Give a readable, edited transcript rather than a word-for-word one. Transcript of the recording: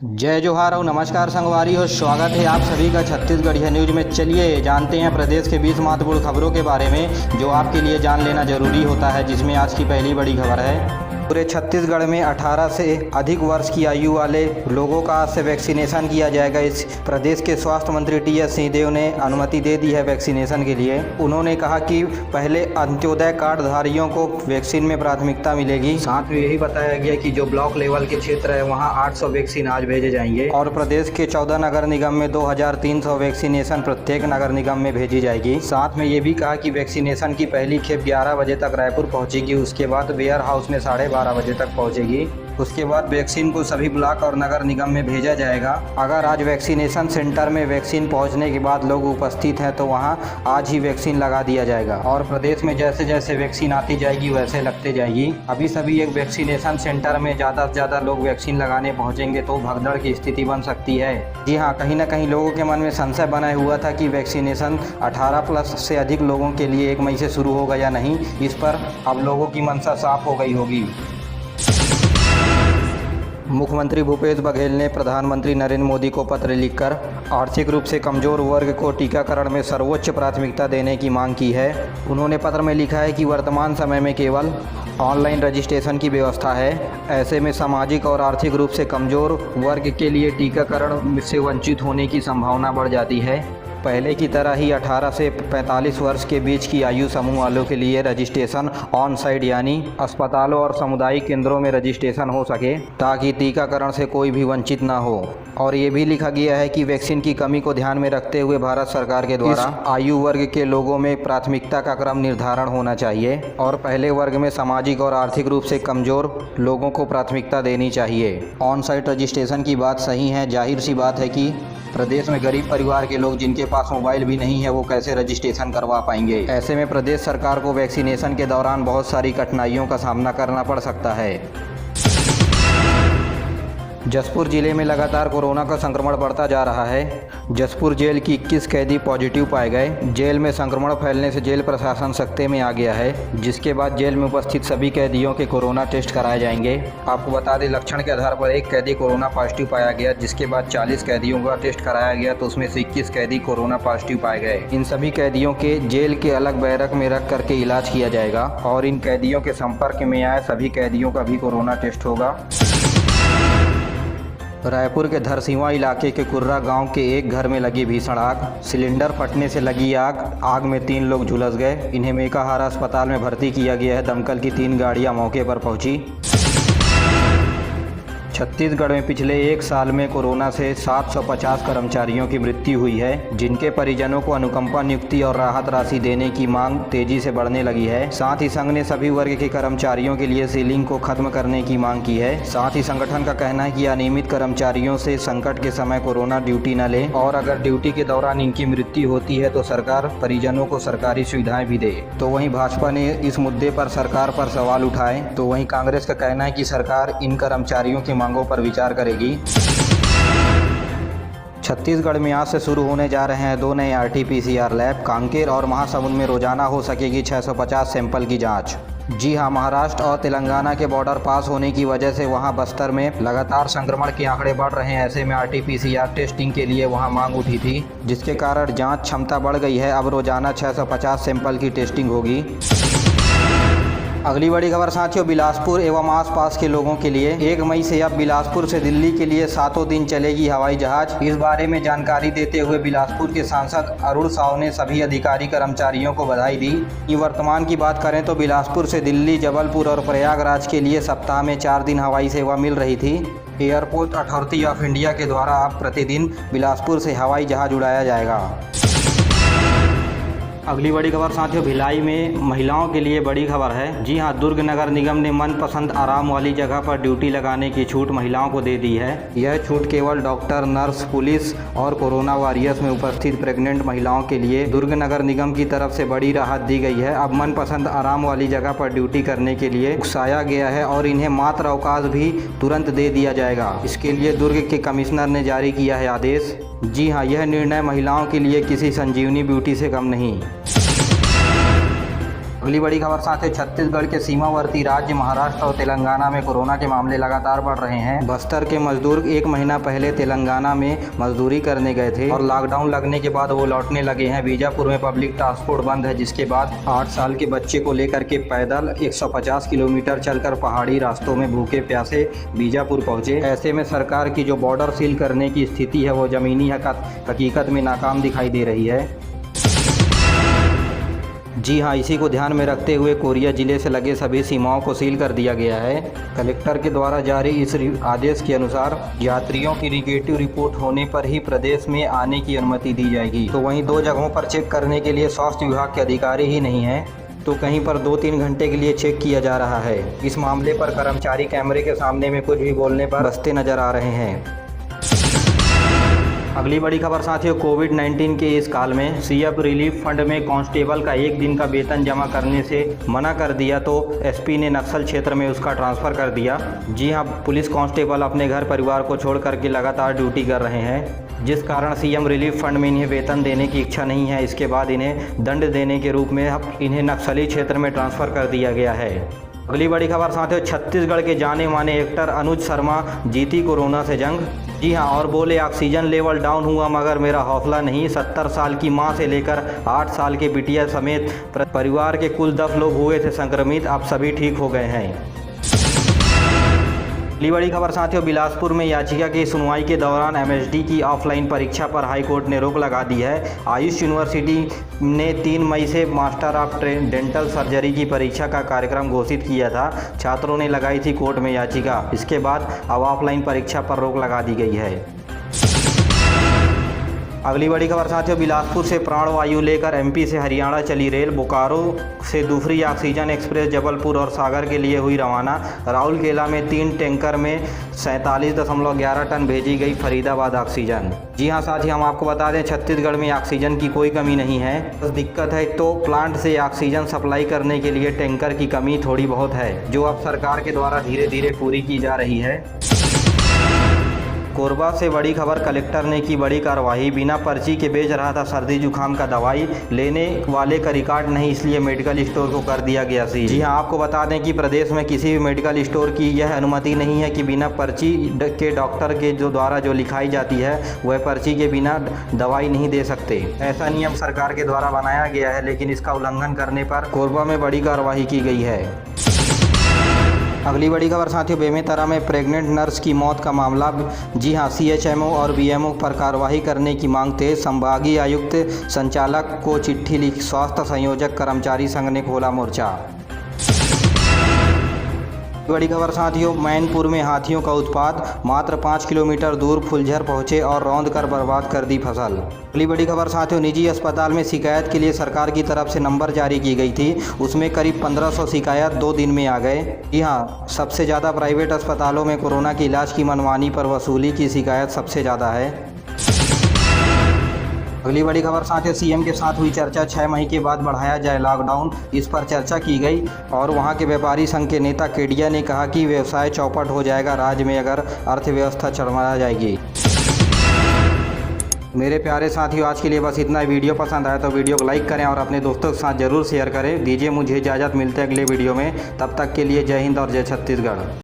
जय जोहार और नमस्कार संगवारी हो। स्वागत है आप सभी का छत्तीसगढ़िया न्यूज में। चलिए जानते हैं प्रदेश के 20 महत्वपूर्ण खबरों के बारे में जो आपके लिए जान लेना जरूरी होता है, जिसमें आज की पहली बड़ी खबर है। पूरे छत्तीसगढ़ में 18 से अधिक वर्ष की आयु वाले लोगों का आज से वैक्सीनेशन किया जाएगा। इस प्रदेश के स्वास्थ्य मंत्री टी.एस. सिंहदेव ने अनुमति दे दी है वैक्सीनेशन के लिए। उन्होंने कहा कि पहले अंत्योदय कार्ड धारियों को वैक्सीन में प्राथमिकता मिलेगी। साथ में यही बताया गया कि जो ब्लॉक लेवल के क्षेत्र है वहाँ 800 वैक्सीन आज भेजे जाएंगे और प्रदेश के 14 नगर निगम में 2300 वैक्सीनेशन प्रत्येक नगर निगम में भेजी जाएगी। साथ में ये भी कहा कि वैक्सीनेशन की पहली खेप 11 बजे तक रायपुर पहुंचेगी, उसके बाद वेयर हाउस में 12:30 बजे तक पहुंचेगी। उसके बाद वैक्सीन को सभी ब्लॉक और नगर निगम में भेजा जाएगा। अगर आज वैक्सीनेशन सेंटर में वैक्सीन पहुंचने के बाद लोग उपस्थित हैं तो वहां आज ही वैक्सीन लगा दिया जाएगा और प्रदेश में जैसे जैसे वैक्सीन आती जाएगी वैसे लगते जाएगी। अभी सभी एक वैक्सीनेशन सेंटर में ज़्यादा से ज़्यादा लोग वैक्सीन लगाने पहुंचेंगे तो भगदड़ की स्थिति बन सकती है। जी हाँ, कहीं ना कहीं लोगों के मन में संशय बना हुआ था कि वैक्सीनेशन 18+ से अधिक लोगों के लिए 1 मई से शुरू होगा या नहीं। इस पर अब लोगों की मंशा साफ हो गई होगी। मुख्यमंत्री भूपेश बघेल ने प्रधानमंत्री नरेंद्र मोदी को पत्र लिखकर आर्थिक रूप से कमजोर वर्ग को टीकाकरण में सर्वोच्च प्राथमिकता देने की मांग की है। उन्होंने पत्र में लिखा है कि वर्तमान समय में केवल ऑनलाइन रजिस्ट्रेशन की व्यवस्था है। ऐसे में सामाजिक और आर्थिक रूप से कमजोर वर्ग के लिए टीकाकरण से वंचित होने की संभावना बढ़ जाती है। पहले की तरह ही 18 से 45 वर्ष के बीच की आयु समूह वालों के लिए रजिस्ट्रेशन ऑन साइट यानी अस्पतालों और सामुदायिक केंद्रों में रजिस्ट्रेशन हो सके ताकि टीकाकरण से कोई भी वंचित ना हो। और ये भी लिखा गया है कि वैक्सीन की कमी को ध्यान में रखते हुए भारत सरकार के द्वारा आयु वर्ग के लोगों में प्राथमिकता का क्रम निर्धारण होना चाहिए और पहले वर्ग में सामाजिक और आर्थिक रूप से कमजोर लोगों को प्राथमिकता देनी चाहिए। ऑन साइट रजिस्ट्रेशन की बात सही है। जाहिर सी बात है कि प्रदेश में गरीब परिवार के लोग जिनके पास मोबाइल भी नहीं है वो कैसे रजिस्ट्रेशन करवा पाएंगे। ऐसे में प्रदेश सरकार को वैक्सीनेशन के दौरान बहुत सारी कठिनाइयों का सामना करना पड़ सकता है। जशपुर जिले में लगातार कोरोना का संक्रमण बढ़ता जा रहा है। जशपुर जेल की 21 कैदी पॉजिटिव पाए गए। जेल में संक्रमण फैलने से जेल प्रशासन सख्ते में आ गया है, जिसके बाद जेल में उपस्थित सभी कैदियों के कोरोना टेस्ट कराए जाएंगे। आपको बता दें, लक्षण के आधार पर एक कैदी कोरोना पॉजिटिव पाया गया, जिसके बाद 40 कैदियों का टेस्ट कराया गया तो उसमें से 21 कैदी कोरोना पॉजिटिव पाए गए। इन सभी कैदियों के जेल के अलग बैरक में रख करके इलाज किया जाएगा और इन कैदियों के संपर्क में आए सभी कैदियों का भी कोरोना टेस्ट होगा। रायपुर के धरसींवा इलाके के कुर्रा गांव के एक घर में लगी भीषण आग। सिलेंडर फटने से लगी आग में 3 लोग झुलस गए। इन्हें मेकाहारा अस्पताल में भर्ती किया गया है। दमकल की 3 गाड़ियां मौके पर पहुंची। छत्तीसगढ़ में पिछले 1 साल में कोरोना से 750 कर्मचारियों की मृत्यु हुई है, जिनके परिजनों को अनुकंपा नियुक्ति और राहत राशि देने की मांग तेजी से बढ़ने लगी है। साथ ही संघ ने सभी वर्ग के कर्मचारियों के लिए सीलिंग को खत्म करने की मांग की है। साथ ही संगठन का कहना है कि अनियमित कर्मचारियों से संकट के समय कोरोना ड्यूटी न ले और अगर ड्यूटी के दौरान इनकी मृत्यु होती है तो सरकार परिजनों को सरकारी सुविधाएं भी दे। तो वहीं भाजपा ने इस मुद्दे पर सरकार पर सवाल उठाए, तो वहीं कांग्रेस का कहना है कि सरकार इन कर्मचारियों की मांगों पर विचार करेगी। छत्तीसगढ़ में आज से शुरू होने जा रहे हैं 2 नए RT-PCR लैब। कांकेर और महासमुंद में रोजाना हो सकेगी 650 सैंपल की जांच। जी हां, महाराष्ट्र और तेलंगाना के बॉर्डर पास होने की वजह से वहां बस्तर में लगातार संक्रमण के आंकड़े बढ़ रहे हैं। ऐसे में RT-PCR टेस्टिंग के लिए वहां मांग उठी थी, जिसके कारण जांच क्षमता बढ़ गई है। अब रोजाना 650 सैंपल की टेस्टिंग होगी। अगली बड़ी खबर साथियों, बिलासपुर एवं आसपास के लोगों के लिए 1 मई से अब बिलासपुर से दिल्ली के लिए 7 दिन चलेगी हवाई जहाज। इस बारे में जानकारी देते हुए बिलासपुर के सांसद अरुण साव ने सभी अधिकारी कर्मचारियों को बधाई दी। कि वर्तमान की बात करें तो बिलासपुर से दिल्ली, जबलपुर और प्रयागराज के लिए सप्ताह में 4 दिन हवाई सेवा मिल रही थी। एयरपोर्ट अथॉरिटी ऑफ इंडिया के द्वारा अब प्रतिदिन बिलासपुर से हवाई जहाज उड़ाया जाएगा। अगली बड़ी खबर साथियों, भिलाई में महिलाओं के लिए बड़ी खबर है। जी हां, दुर्ग नगर निगम ने मनपसंद आराम वाली जगह पर ड्यूटी लगाने की छूट महिलाओं को दे दी है। यह छूट केवल डॉक्टर, नर्स, पुलिस और कोरोना वॉरियर्स में उपस्थित प्रेग्नेंट महिलाओं के लिए दुर्ग नगर निगम की तरफ से बड़ी राहत दी गई है। अब मनपसंद आराम वाली जगह पर ड्यूटी करने के लिए उकसाया गया है और इन्हें मात्र अवकाश भी तुरंत दे दिया जाएगा। इसके लिए दुर्ग के कमिश्नर ने जारी किया है आदेश। जी हां, यह निर्णय महिलाओं के लिए किसी संजीवनी ब्यूटी से कम नहीं। अगली बड़ी खबर साथ ही छत्तीसगढ़ के सीमावर्ती राज्य महाराष्ट्र और तेलंगाना में कोरोना के मामले लगातार बढ़ रहे हैं। बस्तर के मजदूर 1 महीना पहले तेलंगाना में मजदूरी करने गए थे और लॉकडाउन लगने के बाद वो लौटने लगे हैं। बीजापुर में पब्लिक ट्रांसपोर्ट बंद है, जिसके बाद 8 साल के बच्चे को लेकर के पैदल 150 किलोमीटर चलकर पहाड़ी रास्तों में भूखे प्यासे बीजापुर पहुंचे। ऐसे में सरकार की जो बॉर्डर सील करने की स्थिति है वो जमीनी हकीकत में नाकाम दिखाई दे रही है। जी हाँ, इसी को ध्यान में रखते हुए कोरिया जिले से लगे सभी सीमाओं को सील कर दिया गया है। कलेक्टर के द्वारा जारी इस आदेश के अनुसार यात्रियों की निगेटिव रिपोर्ट होने पर ही प्रदेश में आने की अनुमति दी जाएगी। तो वहीं 2 जगहों पर चेक करने के लिए स्वास्थ्य विभाग के अधिकारी ही नहीं हैं, तो कहीं पर 2-3 घंटे के लिए चेक किया जा रहा है। इस मामले पर कर्मचारी कैमरे के सामने में कुछ भी बोलने पर बचते नजर आ रहे हैं। अगली बड़ी खबर साथियों, कोविड-19 के इस काल में सीएम रिलीफ फंड में कांस्टेबल का 1 दिन का वेतन जमा करने से मना कर दिया तो एसपी ने नक्सल क्षेत्र में उसका ट्रांसफ़र कर दिया। जी हां, पुलिस कांस्टेबल अपने घर परिवार को छोड़ करके लगातार ड्यूटी कर रहे हैं, जिस कारण सीएम रिलीफ फंड में इन्हें वेतन देने की इच्छा नहीं है। इसके बाद इन्हें दंड देने के रूप में अब इन्हें नक्सली क्षेत्र में ट्रांसफ़र कर दिया गया है। अगली बड़ी खबर साथियों, छत्तीसगढ़ के जाने माने एक्टर अनुज शर्मा जीती कोरोना से जंग। जी हां, और बोले ऑक्सीजन लेवल डाउन हुआ मगर मेरा हौसला नहीं। 70 साल की मां से लेकर 8 साल के बिटिया समेत परिवार के कुल 10 लोग हुए थे संक्रमित, अब सभी ठीक हो गए हैं। अगली बड़ी खबर साथियों, बिलासपुर में याचिका की सुनवाई के दौरान एमएसडी की ऑफलाइन परीक्षा पर हाईकोर्ट ने रोक लगा दी है। आयुष यूनिवर्सिटी ने 3 मई से मास्टर ऑफ डेंटल सर्जरी की परीक्षा का कार्यक्रम घोषित किया था। छात्रों ने लगाई थी कोर्ट में याचिका। इसके बाद अब ऑफलाइन परीक्षा पर रोक लगा दी गई है। अगली बड़ी खबर साथियों, बिलासपुर से प्राणवायु लेकर एमपी से हरियाणा चली रेल। बोकारो से दूसरी ऑक्सीजन एक्सप्रेस जबलपुर और सागर के लिए हुई रवाना। राउरकेला में 3 टैंकर में 47.11 टन भेजी गई फरीदाबाद ऑक्सीजन। जी हां साथियों, हम आपको बता दें छत्तीसगढ़ में ऑक्सीजन की कोई कमी नहीं है। बस दिक्कत है तो प्लांट से ऑक्सीजन सप्लाई करने के लिए टैंकर की कमी थोड़ी बहुत है, जो अब सरकार के द्वारा धीरे धीरे पूरी की जा रही है। कोरबा से बड़ी खबर, कलेक्टर ने की बड़ी कार्रवाई। बिना पर्ची के बेच रहा था सर्दी जुकाम का दवाई, लेने वाले का रिकॉर्ड नहीं, इसलिए मेडिकल स्टोर को कर दिया गया सील। जी हां, आपको बता दें कि प्रदेश में किसी भी मेडिकल स्टोर की यह अनुमति नहीं है कि बिना पर्ची के डॉक्टर के द्वारा जो लिखाई जाती है वह पर्ची के बिना दवाई नहीं दे सकते। ऐसा नियम सरकार के द्वारा बनाया गया है, लेकिन इसका उल्लंघन करने पर कोरबा में बड़ी कार्रवाई की गई है। अगली बड़ी खबर साथियों, बेमेतरा में प्रेग्नेंट नर्स की मौत का मामला। जी हां, सीएचएमओ और बीएमओ पर कार्रवाई करने की मांग तेज। संभागीय आयुक्त संचालक को चिट्ठी लिख स्वास्थ्य संयोजक कर्मचारी संघ ने खोला मोर्चा। बड़ी खबर साथियों, मैनपुर में हाथियों का उत्पात। मात्र 5 किलोमीटर दूर फुलझर पहुंचे और रौंद कर बर्बाद कर दी फसल। अगली बड़ी खबर साथियों, निजी अस्पताल में शिकायत के लिए सरकार की तरफ से नंबर जारी की गई थी, उसमें करीब 1500 शिकायत 2 दिन में आ गए। जी हाँ, सबसे ज़्यादा प्राइवेट अस्पतालों में कोरोना के इलाज की मनमानी पर वसूली की शिकायत सबसे ज़्यादा है। अगली बड़ी खबर साथियों, सीएम के साथ हुई चर्चा। 6 मई के बाद बढ़ाया जाए लॉकडाउन, इस पर चर्चा की गई और वहां के व्यापारी संघ के नेता केडिया ने कहा कि व्यवसाय चौपट हो जाएगा राज्य में अगर अर्थव्यवस्था चरमरा जाएगी। मेरे प्यारे साथियों, आज के लिए बस इतना। वीडियो पसंद आया तो वीडियो को लाइक करें और अपने दोस्तों के साथ ज़रूर शेयर करें। दीजिए मुझे इजाज़त, मिलते हैं अगले वीडियो में। तब तक के लिए जय हिंद और जय छत्तीसगढ़।